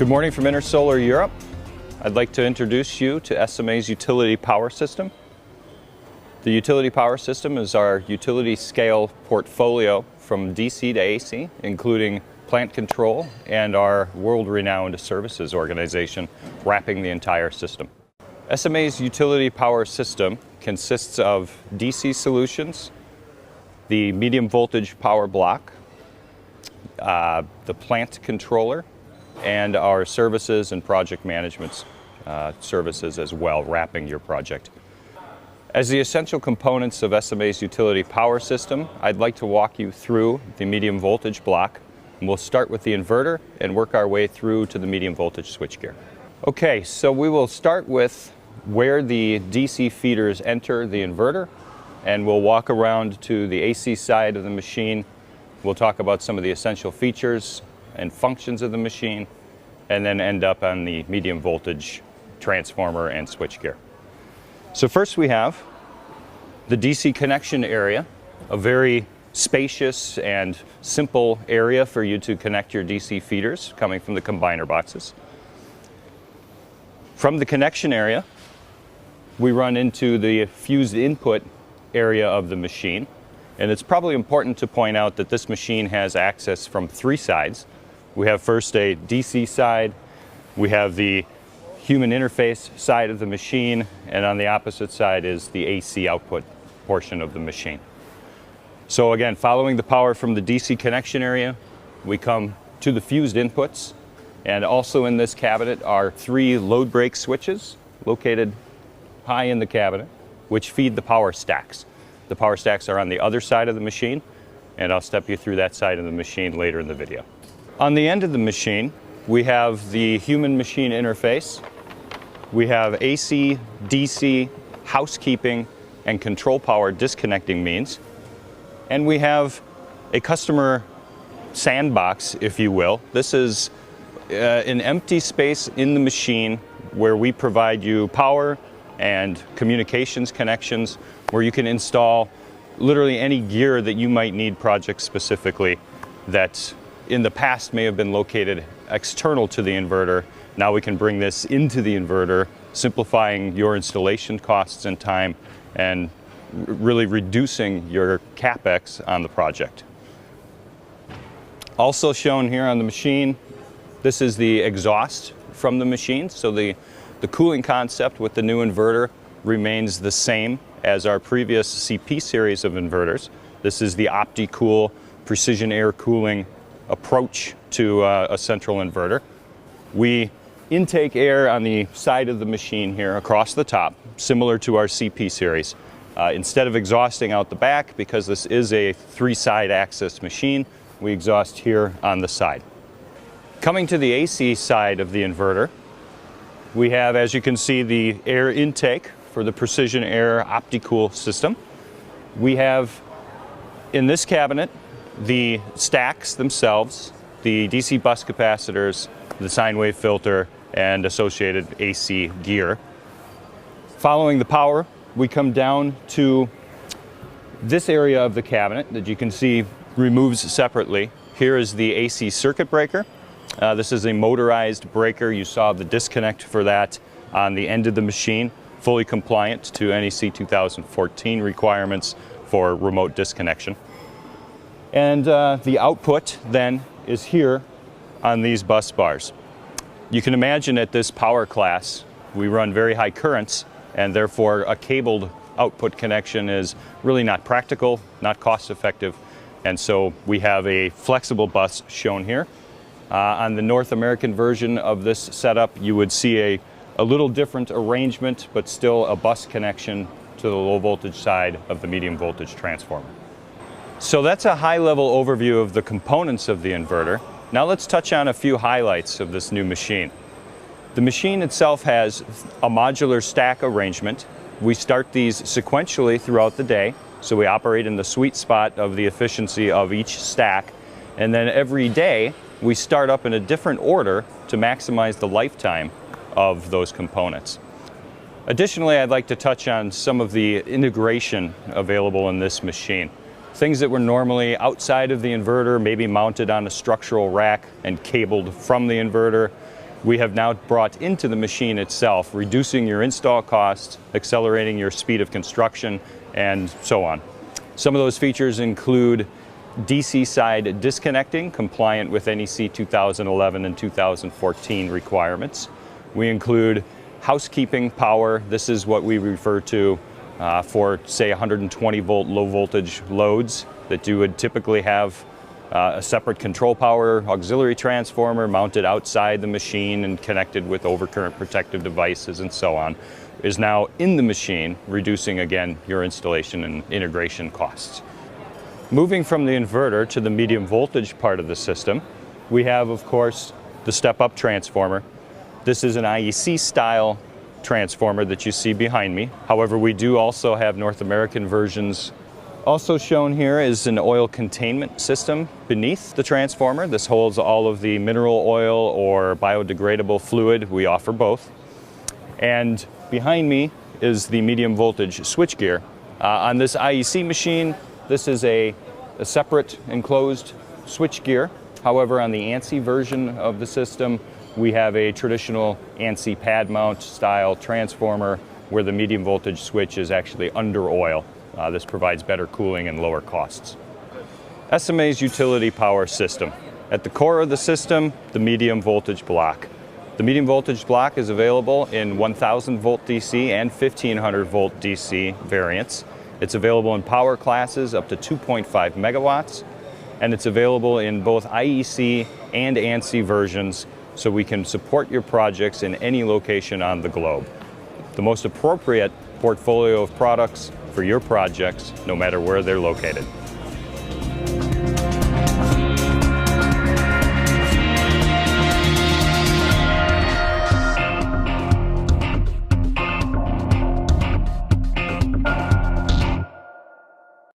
Good morning from Intersolar Europe. I'd like to introduce you to SMA's Utility Power System. The Utility Power System is our utility scale portfolio from DC to AC, including plant control and our world-renowned services organization wrapping the entire system. SMA's Utility Power System consists of DC solutions, the medium voltage power block, the plant controller, and our services and project management services as well, wrapping your project. As the essential components of SMA's utility power system, I'd like to walk you through the medium voltage block. And we'll start with the inverter and work our way through to the medium voltage switchgear. Okay, so we will start with where the DC feeders enter the inverter, and we'll walk around to the AC side of the machine. We'll talk about some of the essential features and functions of the machine, and then end up on the medium voltage transformer and switchgear. So first we have the DC connection area, a very spacious and simple area for you to connect your DC feeders coming from the combiner boxes. From the connection area, we run into the fused input area of the machine. And it's probably important to point out that this machine has access from three sides. We have first a DC side, we have the human interface side of the machine, and on the opposite side is the AC output portion of the machine. So again, following the power from the DC connection area, we come to the fused inputs, and also in this cabinet are three load break switches located high in the cabinet, which feed the power stacks. The power stacks are on the other side of the machine, and I'll step you through that side of the machine later in the video. On the end of the machine, we have the human-machine interface. We have AC, DC, housekeeping, and control power disconnecting means. And we have a customer sandbox, if you will. This is an empty space in the machine where we provide you power and communications connections, where you can install literally any gear that you might need project specifically that in the past may have been located external to the inverter. Now we can bring this into the inverter, simplifying your installation costs and time and really reducing your CapEx on the project. Also shown here on the machine, this is the exhaust from the machine. So the cooling concept with the new inverter remains the same as our previous CP series of inverters. This is the OptiCool precision air cooling approach to a central inverter. We intake air on the side of the machine here across the top, similar to our CP series. Instead of exhausting out the back, because this is a three-side axis machine, we exhaust here on the side. Coming to the AC side of the inverter, we have, as you can see, the air intake for the precision air OptiCool system. We have in this cabinet the stacks themselves, the DC bus capacitors, the sine wave filter, and associated AC gear. Following the power, we come down to this area of the cabinet that you can see removes separately. Here is the AC circuit breaker. This is a motorized breaker. You saw the disconnect for that on the end of the machine, fully compliant to NEC 2014 requirements for remote disconnection. And the output then is here on these bus bars. You can imagine at this power class, we run very high currents, and therefore a cabled output connection is really not practical, not cost effective. And so we have a flexible bus shown here. On the North American version of this setup, you would see a little different arrangement, but still a bus connection to the low voltage side of the medium voltage transformer. So that's a high-level overview of the components of the inverter. Now let's touch on a few highlights of this new machine. The machine itself has a modular stack arrangement. We start these sequentially throughout the day, so we operate in the sweet spot of the efficiency of each stack. And then every day, we start up in a different order to maximize the lifetime of those components. Additionally, I'd like to touch on some of the integration available in this machine. Things that were normally outside of the inverter, maybe mounted on a structural rack and cabled from the inverter, we have now brought into the machine itself, reducing your install costs, accelerating your speed of construction, and so on. Some of those features include DC side disconnecting, compliant with NEC 2011 and 2014 requirements. We include housekeeping power. This is what we refer to for, say, 120 volt low voltage loads that you would typically have a separate control power auxiliary transformer mounted outside the machine and connected with overcurrent protective devices and so on, is now in the machine, reducing again your installation and integration costs. Moving from the inverter to the medium voltage part of the system, we have, of course, the step-up transformer. This is an IEC style transformer that you see behind me. However, we do also have North American versions. Also shown here is an oil containment system beneath the transformer. This holds all of the mineral oil or biodegradable fluid. We offer both. And behind me is the medium voltage switchgear. On this IEC machine, this is a separate enclosed switchgear. However, on the ANSI version of the system, we have a traditional ANSI pad mount style transformer where the medium voltage switch is actually under oil. This provides better cooling and lower costs. SMA's Utility Power System. At the core of the system, the medium voltage block. The medium voltage block is available in 1000 volt DC and 1500 volt DC variants. It's available in power classes up to 2.5 megawatts, and it's available in both IEC and ANSI versions, so we can support your projects in any location on the globe. The most appropriate portfolio of products for your projects, no matter where they're located.